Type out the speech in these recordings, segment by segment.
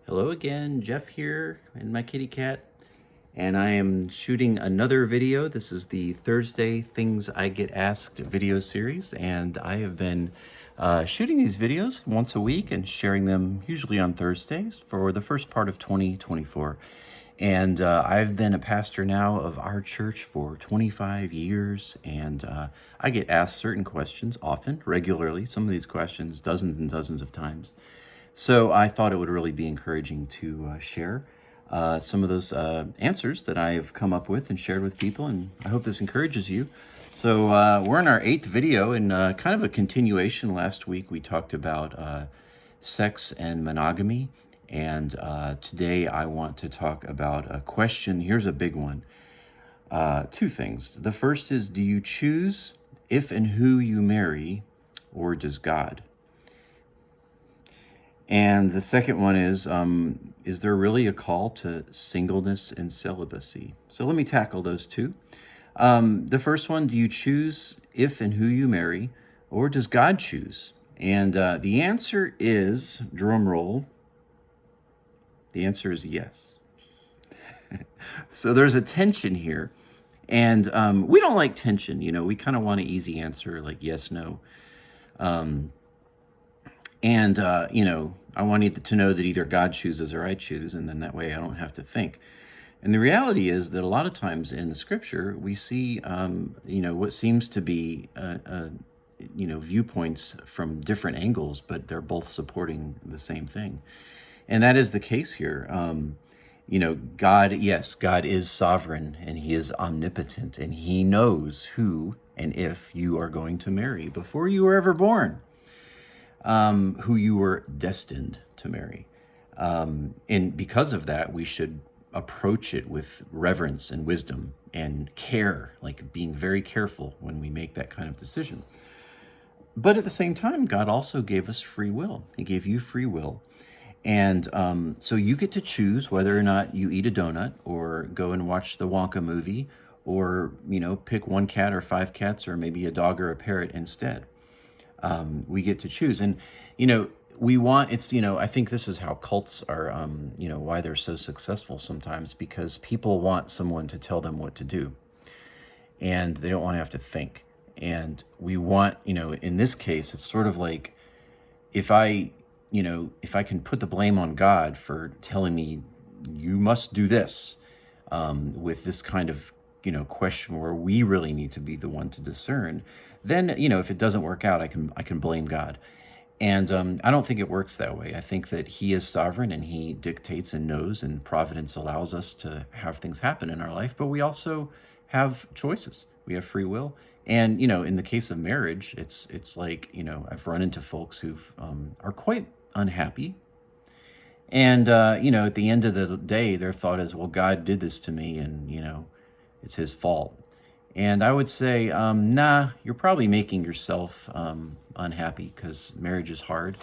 Hello again, Jeff here and my kitty cat. And I am shooting another video. This is the Thursday Things I Get Asked video series. And I have been shooting these videos once a week and sharing them usually on Thursdays for the first part of 2024. And I've been a pastor now of our church for 25 years. And I get asked certain questions often, regularly, some of these questions dozens and dozens of times. So I thought it would really be encouraging to share some of those answers that I've come up with and shared with people, and I hope this encourages you. So we're in our 8th video, and kind of a continuation. Last week we talked about sex and monogamy, and today I want to talk about a question. Here's a big one. Two things. The first is, do you choose if and who you marry, or does God? And the second one is there really a call to singleness and celibacy? So let me tackle those two. The first one, do you choose if and who you marry, or does God choose? And the answer is, drum roll, the answer is yes. So there's a tension here. And we don't like tension, we kind of want an easy answer like yes, no. I want you to know that either God chooses or I choose, and then that way I don't have to think. And the reality is that a lot of times in the scripture, we see, what seems to be, viewpoints from different angles, but they're both supporting the same thing. And that is the case here. God is sovereign, and he is omnipotent, and he knows who and if you are going to marry before you were ever born. Who you were destined to marry. And because of that, we should approach it with reverence and wisdom and care, like being very careful when we make that kind of decision. But at the same time, God also gave us free will. He gave you free will. And so you get to choose whether or not you eat a donut or go and watch the Wonka movie or, pick one cat or 5 cats or maybe a dog or a parrot instead. We get to choose. And, I think this is how cults are, why they're so successful sometimes, because people want someone to tell them what to do and they don't want to have to think. And we want, in this case, it's sort of like if I can put the blame on God for telling me you must do this, with this kind of, question where we really need to be the one to discern, then, if it doesn't work out, I can blame God. And I don't think it works that way. I think that he is sovereign and he dictates and knows, and providence allows us to have things happen in our life, but we also have choices. We have free will. And, in the case of marriage, it's like, I've run into folks who are quite unhappy. And, at the end of the day, their thought is, well, God did this to me and, it's his fault. And I would say, nah, you're probably making yourself unhappy, because marriage is hard.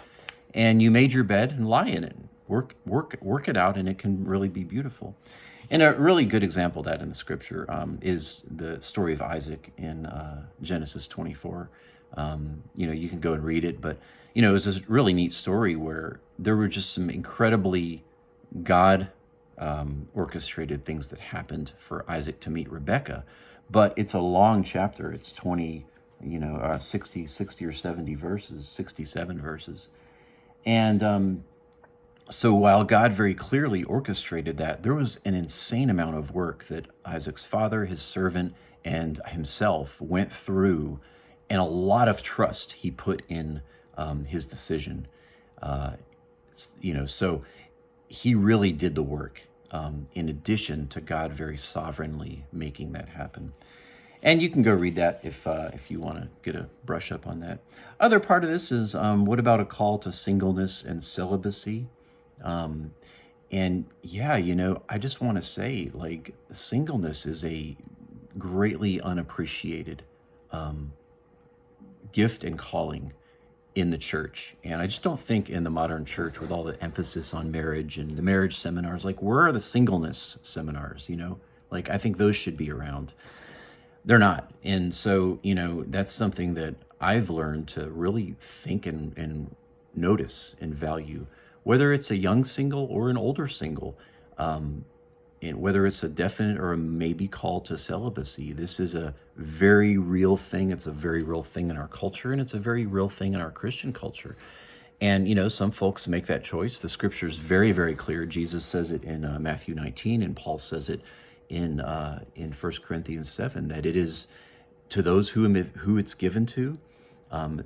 And you made your bed and lie in it. Work it out, and it can really be beautiful. And a really good example of that in the scripture is the story of Isaac in Genesis 24. You can go and read it, but, it was a really neat story where there were just some incredibly God orchestrated things that happened for Isaac to meet Rebekah. But it's a long chapter. It's 60 or 70 verses, 67 verses. And so while God very clearly orchestrated that, there was an insane amount of work that Isaac's father, his servant, and himself went through, and a lot of trust he put in his decision. So he really did the work, in addition to God very sovereignly making that happen. And you can go read that if you want to get a brush up on that. Other part of this is, what about a call to singleness and celibacy? And yeah, I just want to say, like, singleness is a greatly unappreciated gift and calling in the church. And I just don't think in the modern church, with all the emphasis on marriage and the marriage seminars, like, where are the singleness seminars? Like, I think those should be around. They're not. And so, that's something that I've learned to really think and notice and value. whether it's a young single or an older single, and whether it's a definite or a maybe call to celibacy. This is a very real thing. It's a very real thing in our culture, and it's a very real thing in our Christian culture. And, some folks make that choice. The scripture is very, very clear. Jesus says it in Matthew 19, and Paul says it in 1 Corinthians 7, that it is to those who it's given to.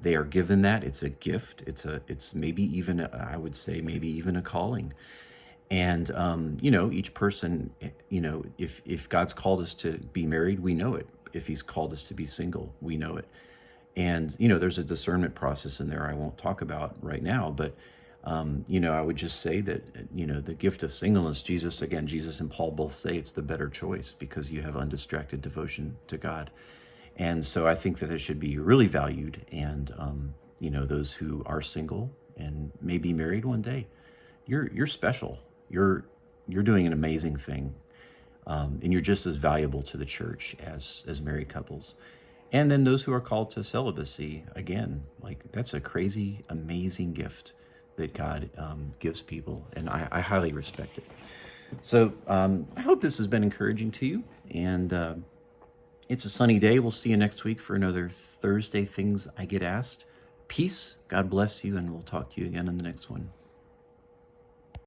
They are given that. It's a gift. It's maybe even, I would say, maybe even a calling. And, each person, if God's called us to be married, we know it. If he's called us to be single, we know it. And, there's a discernment process in there I won't talk about right now, but, I would just say that, the gift of singleness, Jesus and Paul both say it's the better choice because you have undistracted devotion to God. And so I think that it should be really valued. And, those who are single and may be married one day, you're special. You're doing an amazing thing, and you're just as valuable to the church as married couples. And then those who are called to celibacy, again, like that's a crazy, amazing gift that God gives people, and I highly respect it. So I hope this has been encouraging to you, and it's a sunny day. We'll see you next week for another Thursday Things I Get Asked. Peace, God bless you, and we'll talk to you again in the next one.